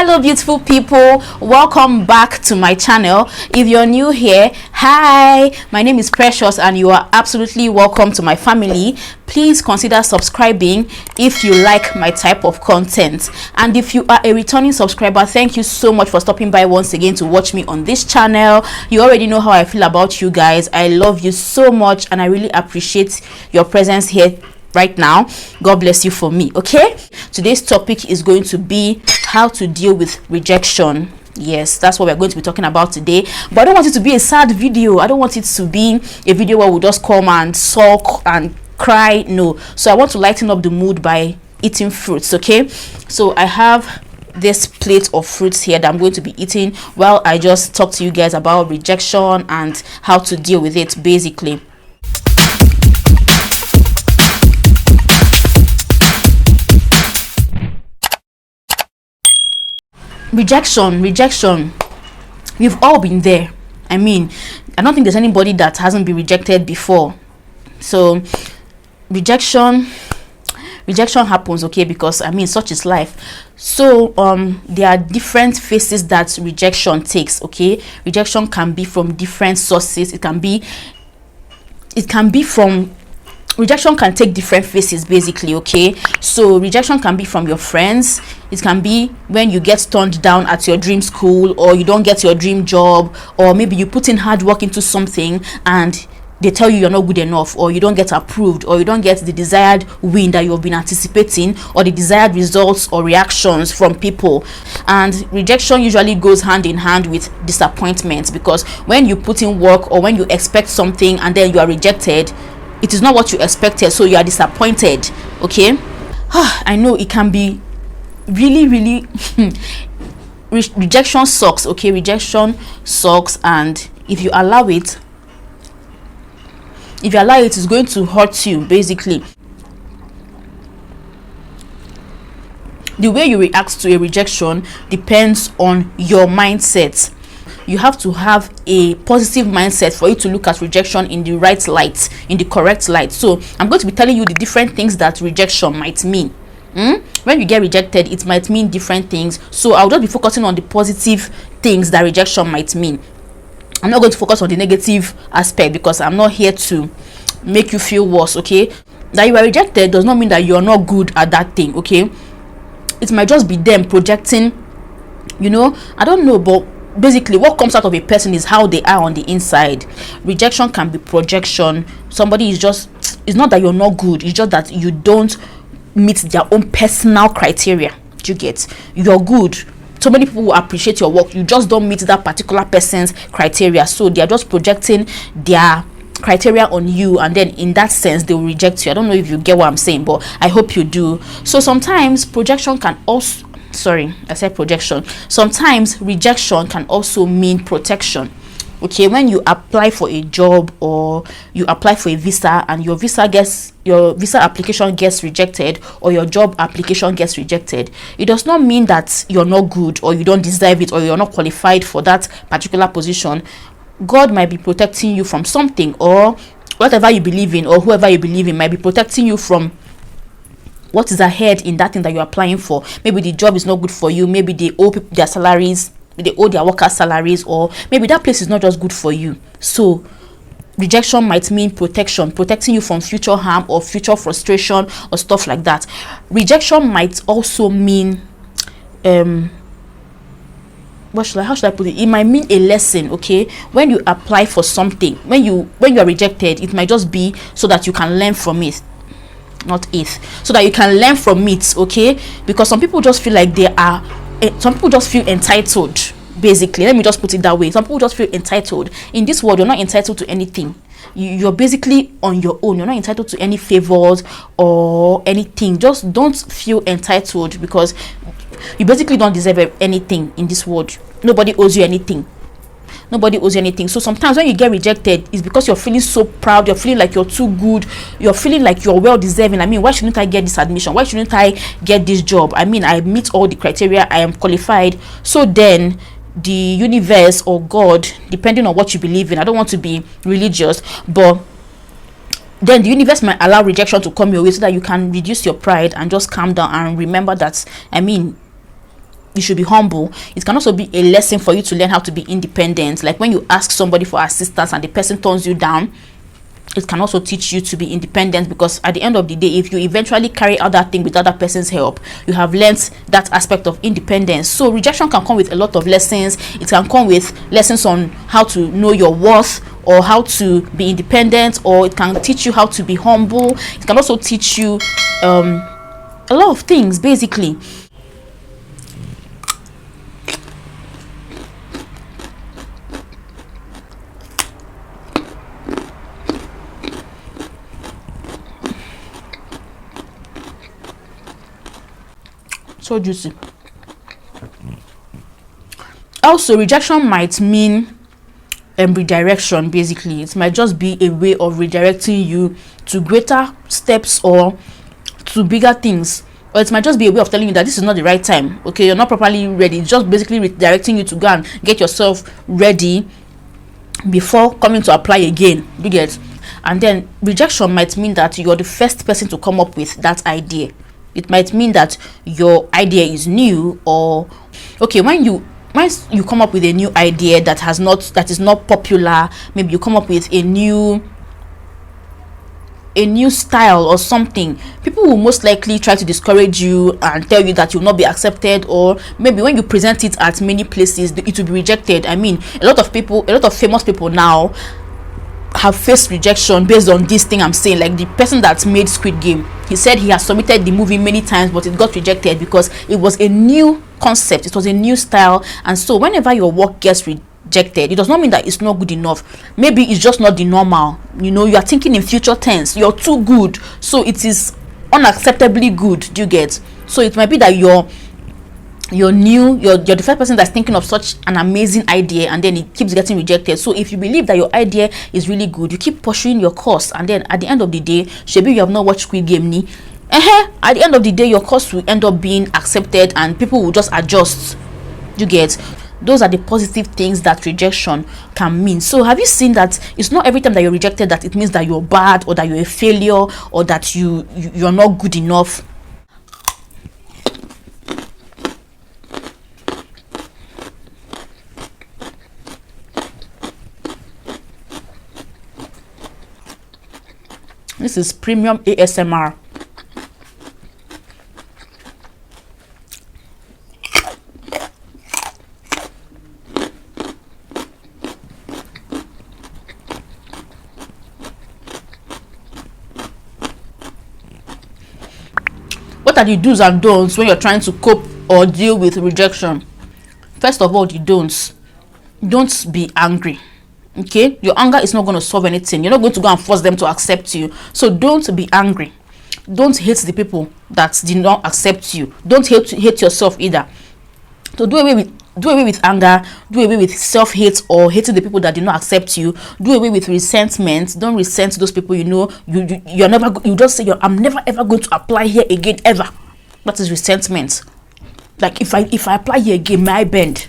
Hello beautiful people, welcome back to my channel. If you're new here, hi, my name is Precious and you are absolutely welcome to my family. Please consider subscribing if you like my type of content, and if you are a returning subscriber, thank you so much for stopping by once again to watch me on this channel. You already know how I feel about you guys. I love you so much and I really appreciate your presence here right now. God bless you for me. Okay, today's topic is going to be how to deal with rejection. Yes, that's what we're going to be talking about today, but I don't want it to be a sad video. I don't want it to be a video where we just come and sulk and cry. No, so I want to lighten up the mood by eating fruits. Okay, so I have this plate of fruits here that I'm going to be eating while I just talk to you guys about rejection and how to deal with it basically. Rejection, we've all been there. I mean, I don't think there's anybody that hasn't been rejected before. So rejection happens, okay, because I mean such is life. So there are different phases that rejection takes. Okay, rejection can be from different sources. Rejection can take different phases basically. Okay, so rejection can be from your friends. It can be when you get turned down at your dream school, or you don't get your dream job, or maybe you put in hard work into something and they tell you you're not good enough, or you don't get approved, or you don't get the desired win that you've been anticipating, or the desired results or reactions from people. And rejection usually goes hand in hand with disappointment, because when you put in work or when you expect something and then you are rejected, it is not what you expected, so you are disappointed. Okay, I know it can be really rejection sucks. Okay, rejection sucks, and if you allow it, it's going to hurt you basically. The way you react to a rejection depends on your mindset. You have to have a positive mindset for you to look at rejection in the right light, in the correct light. So I'm going to be telling you the different things that rejection might mean. When you get rejected, it might mean different things. So I'll just be focusing on the positive things that rejection might mean. I'm not going to focus on the negative aspect, because I'm not here to make you feel worse. Okay, that you are rejected does not mean that you're not good at that thing. Okay, it might just be them projecting, I don't know, but basically what comes out of a person is how they are on the inside. Rejection can be projection. Somebody it's not that you're not good, it's just that you don't meet their own personal criteria. Do you get? You're good, so many people will appreciate your work, you just don't meet that particular person's criteria, so they are just projecting their criteria on you, and then in that sense they will reject you. I don't know if you get what I'm saying, but I hope you do. So sometimes projection can also sometimes rejection can also mean protection. Okay, when you apply for a job or you apply for a visa and your visa application gets rejected, or your job application gets rejected, it does not mean that you're not good, or you don't deserve it, or you're not qualified for that particular position. God might be protecting you from something, or whatever you believe in, or whoever you believe in might be protecting you from what is ahead in that thing that you're applying for. Maybe the job is not good for you, maybe they owe people their salaries, they owe their workers salaries, or maybe that place is not just good for you. So rejection might mean protection, protecting you from future harm or future frustration or stuff like that. Rejection might also mean how should I put it? It might mean a lesson. Okay, when you apply for something, when you are rejected, it might just be so that you can learn from it, so that you can learn from it. Okay, because some people just feel like some people just feel entitled basically. Let me just put it that way. Some people just feel entitled. In this world, you're not entitled to anything. You're basically on your own. You're not entitled to any favors or anything. Just don't feel entitled, because you basically don't deserve anything in this world. Nobody owes you anything. So sometimes when you get rejected, it's because you're feeling so proud, you're feeling like you're too good, you're feeling like you're well deserving. I mean, why shouldn't I get this admission? Why shouldn't I get this job? I mean, I meet all the criteria, I am qualified. So then the universe or God, depending on what you believe in, I don't want to be religious, but then the universe might allow rejection to come your way so that you can reduce your pride and just calm down and remember that, I mean, you should be humble. It can also be a lesson for you to learn how to be independent. Like when you ask somebody for assistance and the person turns you down, it can also teach you to be independent, because at the end of the day, if you eventually carry out that thing without that person's help, you have learned that aspect of independence. So rejection can come with a lot of lessons. It can come with lessons on how to know your worth, or how to be independent, or it can teach you how to be humble. It can also teach you a lot of things, basically. So juicy. Also, rejection might mean redirection. Basically, it might just be a way of redirecting you to greater steps or to bigger things, or it might just be a way of telling you that this is not the right time. Okay, you're not properly ready. It's just basically redirecting you to go and get yourself ready before coming to apply again. You get? And then rejection might mean that you're the first person to come up with that idea. It might mean that your idea is new, or okay, once you come up with a new idea that is not popular, maybe you come up with a new style or something, people will most likely try to discourage you and tell you that you'll not be accepted, or maybe when you present it at many places, it will be rejected. I mean, a lot of famous people now have faced rejection based on this thing I'm saying. Like the person that made Squid Game, he said he has submitted the movie many times, but it got rejected because it was a new concept, it was a new style. And so whenever your work gets rejected, it does not mean that it's not good enough. Maybe it's just not the normal. You know, you are thinking in future tense, you're too good, so it is unacceptably good. Do you get? So it might be that you're the first person that's thinking of such an amazing idea, and then it keeps getting rejected. So if you believe that your idea is really good, you keep pursuing your course, and then at the end of the day, maybe you have not watched Squid Game ni, at the end of the day, your course will end up being accepted and people will just adjust. You get? Those are the positive things that rejection can mean. So have you seen that it's not every time that you're rejected that it means that you're bad, or that you're a failure, or that you're not good enough. This is premium ASMR. What are the do's and don'ts when you're trying to cope or deal with rejection? First of all, the don'ts. Don't be angry. Okay, your anger is not going to solve anything. You're not going to go and force them to accept you. So don't be angry. Don't hate the people that did not accept you. Don't hate yourself either. So do away with anger. Do away with self-hate or hating the people that did not accept you. Do away with resentment. Don't resent those people. You know, you're never. You just say, I'm never ever going to apply here again ever. That is resentment. Like if I apply here again, may I bend?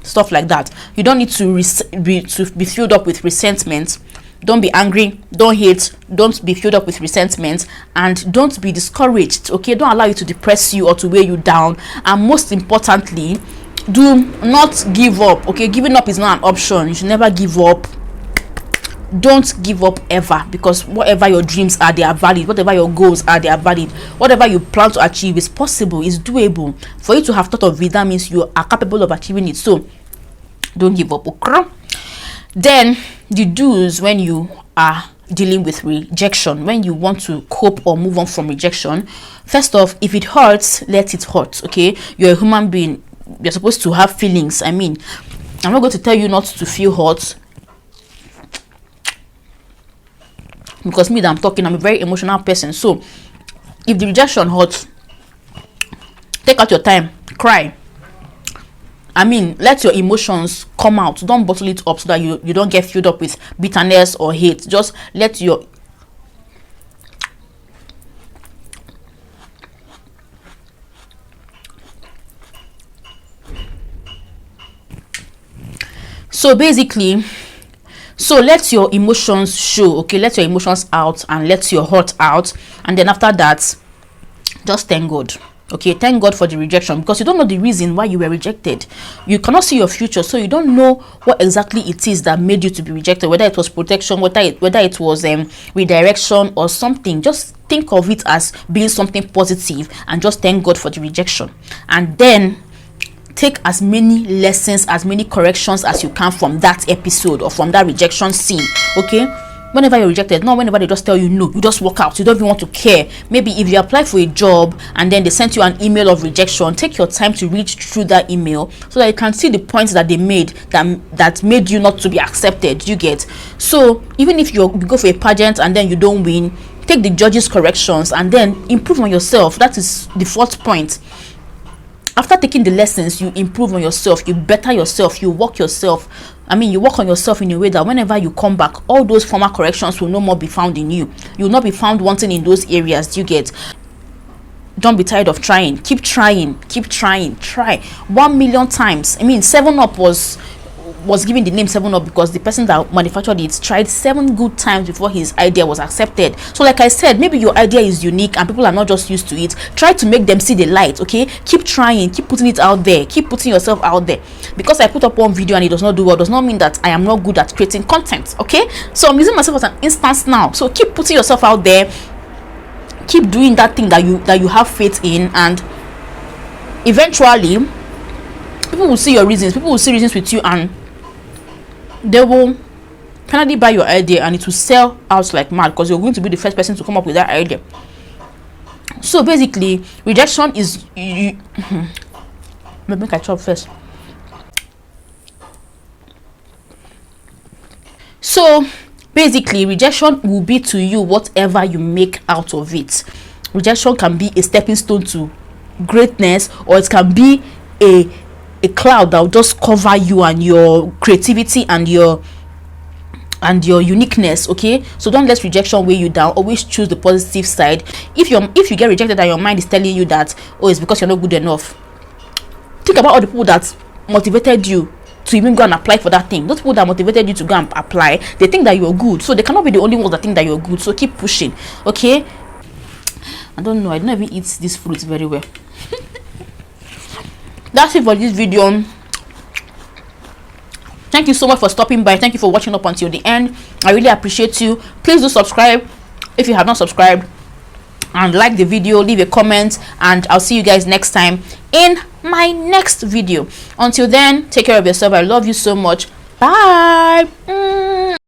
Stuff like that. You don't need to be filled up with resentment. Don't be angry. Don't hate. Don't be filled up with resentment, and don't be discouraged. Okay, don't allow it to depress you or to weigh you down. And most importantly, do not give up. Okay, giving up is not an option. You should never give up. Don't give up ever, because whatever your dreams are, they are valid. Whatever your goals are, they are valid. Whatever you plan to achieve is possible, is doable. For you to have thought of it, that means you are capable of achieving it. So don't give up. Okay? Then the do's when you are dealing with rejection, when you want to cope or move on from rejection. First off, if it hurts, let it hurt. Okay, you're a human being. You're supposed to have feelings. I mean, I'm not going to tell you not to feel hurt, because me that I'm talking, I'm a very emotional person. So if the rejection hurts, take out your time, cry. I mean, let your emotions come out. Don't bottle it up so that you don't get filled up with bitterness or hate. Just let your let your emotions show. Okay, let your emotions out and let your heart out, and then after that, just thank God. Okay, thank God for the rejection, because you don't know the reason why you were rejected. You cannot see your future, so you don't know what exactly it is that made you to be rejected, whether it was protection, whether it was redirection or something. Just think of it as being something positive and just thank God for the rejection, and then take as many lessons, as many corrections as you can from that episode or from that rejection scene. Okay, whenever you're rejected, not whenever they just tell you no, you just walk out, you don't even want to care. Maybe if you apply for a job and then they sent you an email of rejection, take your time to read through that email so that you can see the points that they made that made you not to be accepted. You get? So even if you go for a pageant and then you don't win, take the judges' corrections and then improve on yourself. That is the fourth point. After taking the lessons, you improve on yourself, you better yourself, you work on yourself in a way that whenever you come back, all those former corrections will no more be found in you. You will not be found wanting in those areas. You get? Don't be tired of trying. Keep trying. Try 1,000,000 times. 7-Up was given the name 7-Up because the person that manufactured it tried 7 good times before his idea was accepted. So like I said, maybe your idea is unique and people are not just used to it. Try to make them see the light. Okay, keep trying, keep putting it out there, keep putting yourself out there. Because I put up one video and it does not do well does not mean that I am not good at creating content. Okay, so I'm using myself as an instance now. So keep putting yourself out there, keep doing that thing that you have faith in, and eventually people will see your reasons, people will see reasons with you, and they will finally buy your idea and it will sell out like mad because you're going to be the first person to come up with that idea. So basically, rejection is let me catch up first. So basically, rejection will be to you whatever you make out of it. Rejection can be a stepping stone to greatness, or it can be a cloud that will just cover you and your creativity and your uniqueness. Okay, so don't let rejection weigh you down. Always choose the positive side. If you get rejected and your mind is telling you that, oh, it's because you're not good enough, think about all the people that motivated you to even go and apply for that thing. Those people that motivated you to go and apply, they think that you're good, so they cannot be the only ones that think that you're good. So keep pushing. Okay, I don't even eat this fruit very well. That's it for this video. Thank you so much for stopping by. Thank you for watching up until the end. I really appreciate you. Please do subscribe if you have not subscribed, and like the video, leave a comment, and I'll see you guys next time in my next video. Until then, take care of yourself. I love you so much. Bye.